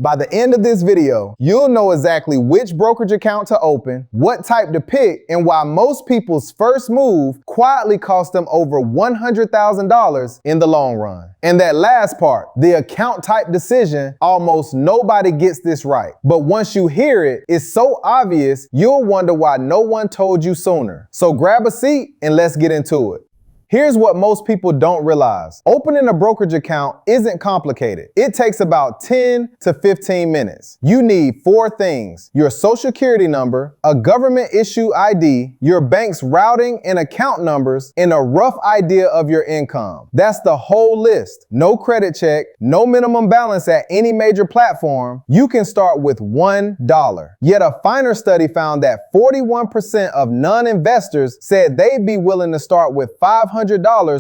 By the end of this video, you'll know exactly which brokerage account to open, what type to pick, and why most people's first move quietly cost them over $100,000 in the long run. And that last part, the account type decision, almost nobody gets this right. But once you hear it, it's so obvious, you'll wonder why no one told you sooner. So grab a seat and let's get into it. Here's what most people don't realize. Opening a brokerage account isn't complicated. It takes about 10 to 15 minutes. You need 4 things: your social security number, a government issue ID, your bank's routing and account numbers, and a rough idea of your income. That's the whole list. No credit check, no minimum balance at any major platform. You can start with $1. Yet a finer study found that 41% of non-investors said they'd be willing to start with $500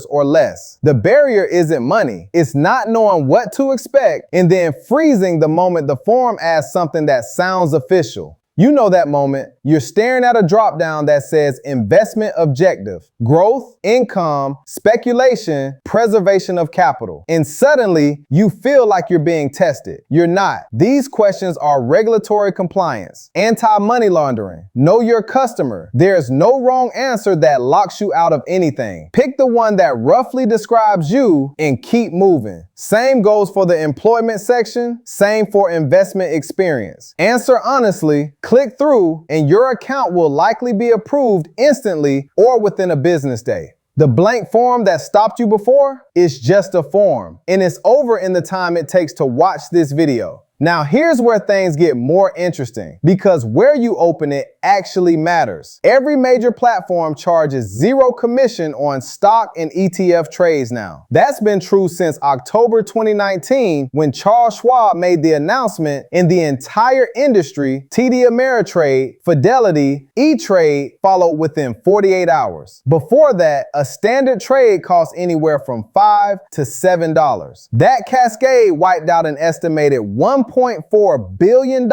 or less. The barrier isn't money. It's not knowing what to expect and then freezing the moment the form asks something that sounds official. You know that moment. You're staring at a dropdown that says investment objective, growth, income, speculation, preservation of capital. And suddenly you feel like you're being tested. You're not. These questions are regulatory compliance, anti-money laundering, know your customer. There's no wrong answer that locks you out of anything. Pick the one that roughly describes you and keep moving. Same goes for the employment section, same for investment experience. Answer honestly, click through, and your account will likely be approved instantly or within a business day. The blank form that stopped you before is just a form, and it's over in the time it takes to watch this video. Now here's where things get more interesting, because where you open it actually matters. Every major platform charges 0 commission on stock and ETF trades now. That's been true since October 2019 when Charles Schwab made the announcement, and the entire industry, TD Ameritrade, Fidelity, E-Trade followed within 48 hours. Before that, a standard trade cost anywhere from $5 to $7. That cascade wiped out an estimated $1.4 billion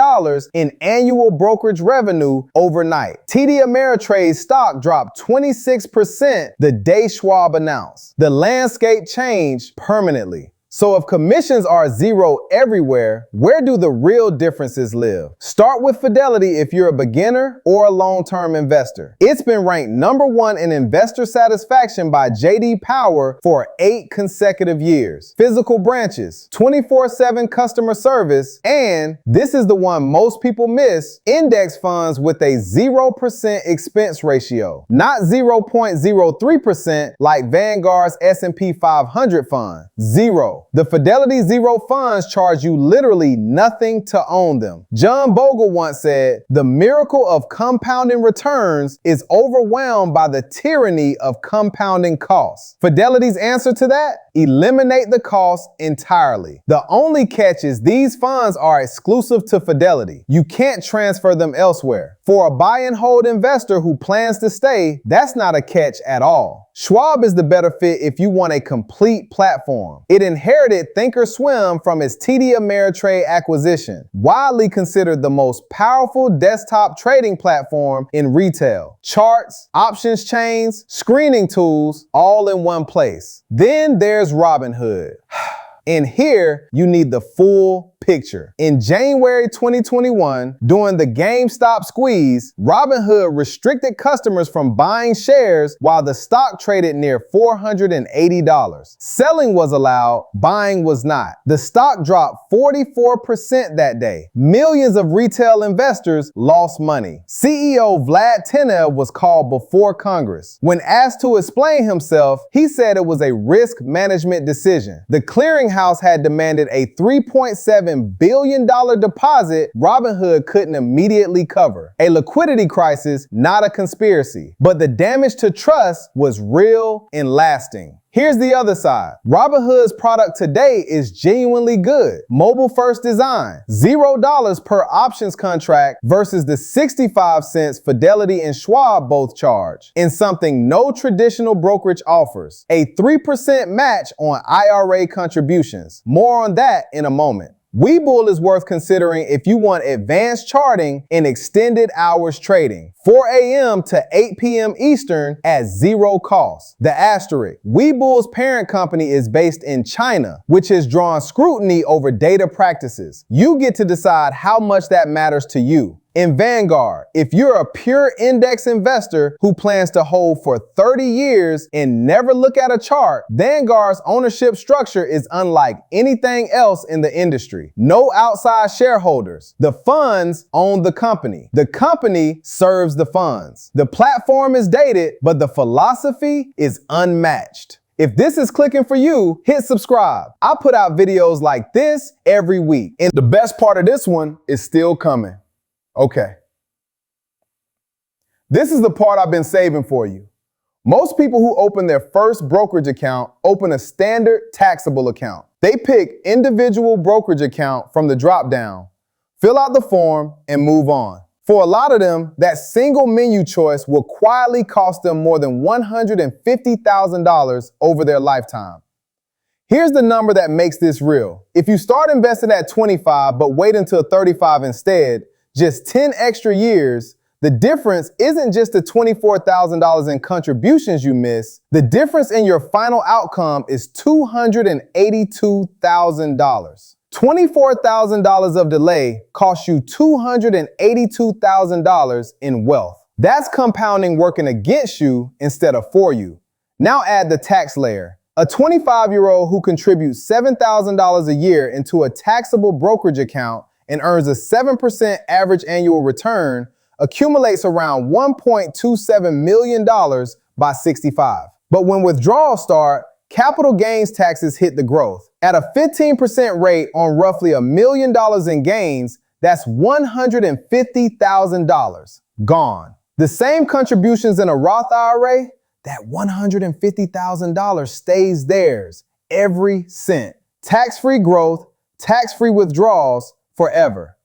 in annual brokerage revenue overnight. TD Ameritrade stock dropped 26% the day Schwab announced. The landscape changed permanently. So if commissions are 0 everywhere, where do the real differences live? Start with Fidelity if you're a beginner or a long-term investor. It's been ranked #1 in investor satisfaction by J.D. Power for 8 consecutive years. Physical branches, 24/7 customer service, and this is the one most people miss, index funds with a 0% expense ratio. Not 0.03% like Vanguard's S&P 500 fund. 0. The Fidelity Zero funds charge you literally nothing to own them. John Bogle once said, "The miracle of compounding returns is overwhelmed by the tyranny of compounding costs." Fidelity's answer to that? Eliminate the cost entirely. The only catch is these funds are exclusive to Fidelity. You can't transfer them elsewhere. For a buy and hold investor who plans to stay, that's not a catch at all. Schwab is the better fit if you want a complete platform. It inherited Thinkorswim from its TD Ameritrade acquisition, widely considered the most powerful desktop trading platform in retail. Charts, options chains, screening tools, all in one place. Then there's Robinhood. And here you need the full picture. In January 2021, during the GameStop squeeze, Robinhood restricted customers from buying shares while the stock traded near $480. Selling was allowed, buying was not. The stock dropped 44% that day. Millions of retail investors lost money. CEO Vlad Tenev was called before Congress. When asked to explain himself, he said it was a risk management decision. The clearinghouse had demanded a $3.7 billion deposit Robinhood couldn't immediately cover. A liquidity crisis, not a conspiracy. But the damage to trust was real and lasting. Here's the other side. Robinhood's product today is genuinely good. Mobile-first design, $0 per options contract versus the 65 cents Fidelity and Schwab both charge, and something no traditional brokerage offers, a 3% match on IRA contributions. More on that in a moment. Webull is worth considering if you want advanced charting and extended hours trading. 4 a.m. to 8 p.m. Eastern at zero cost. The asterisk. Webull's parent company is based in China, which has drawn scrutiny over data practices. You get to decide how much that matters to you. In Vanguard, if you're a pure index investor who plans to hold for 30 years and never look at a chart, Vanguard's ownership structure is unlike anything else in the industry. No outside shareholders. The funds own the company. The company serves the funds. The platform is dated, but the philosophy is unmatched. If this is clicking for you, hit subscribe. I put out videos like this every week. And the best part of this one is still coming. Okay. This is the part I've been saving for you. Most people who open their first brokerage account open a standard taxable account. They pick individual brokerage account from the dropdown, fill out the form, and move on. For a lot of them, that single menu choice will quietly cost them more than $150,000 over their lifetime. Here's the number that makes this real. If you start investing at 25 but wait until 35 instead, just 10 extra years, the difference isn't just the $24,000 in contributions you miss. The difference in your final outcome is $282,000. $24,000 of delay costs you $282,000 in wealth. That's compounding working against you instead of for you. Now add the tax layer. A 25-year-old who contributes $7,000 a year into a taxable brokerage account and earns a 7% average annual return accumulates around $1.27 million by 65. But when withdrawals start, capital gains taxes hit the growth. At a 15% rate on roughly $1 million in gains, that's $150,000 gone. The same contributions in a Roth IRA, that $150,000 stays theirs, every cent. Tax-free growth, tax-free withdrawals, forever.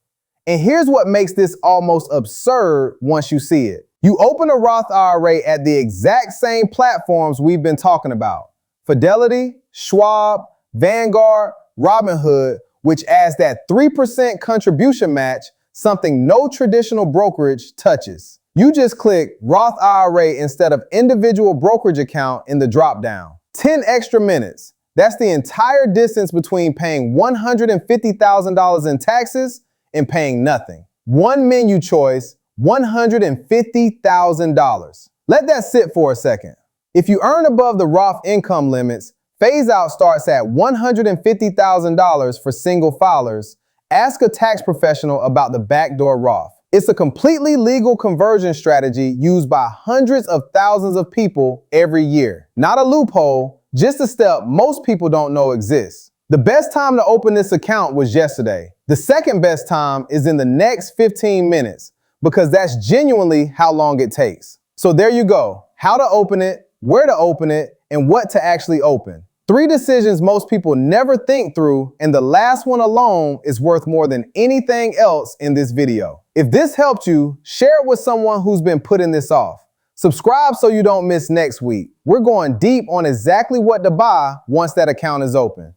And here's what makes this almost absurd once you see it. You open a Roth IRA at the exact same platforms we've been talking about. Fidelity, Schwab, Vanguard, Robinhood, which adds that 3% contribution match, something no traditional brokerage touches. You just click Roth IRA instead of individual brokerage account in the dropdown. 10 extra minutes. That's the entire distance between paying $150,000 in taxes and paying nothing. One menu choice, $150,000. Let that sit for a second. If you earn above the Roth income limits, phase out starts at $150,000 for single filers. Ask a tax professional about the Backdoor Roth. It's a completely legal conversion strategy used by hundreds of thousands of people every year. Not a loophole, just a step most people don't know exists. The best time to open this account was yesterday. The second best time is in the next 15 minutes because that's genuinely how long it takes. So there you go. How to open it, where to open it, and what to actually open. 3 decisions most people never think through, and the last one alone is worth more than anything else in this video. If this helped you, share it with someone who's been putting this off. Subscribe so you don't miss next week. We're going deep on exactly what to buy once that account is open.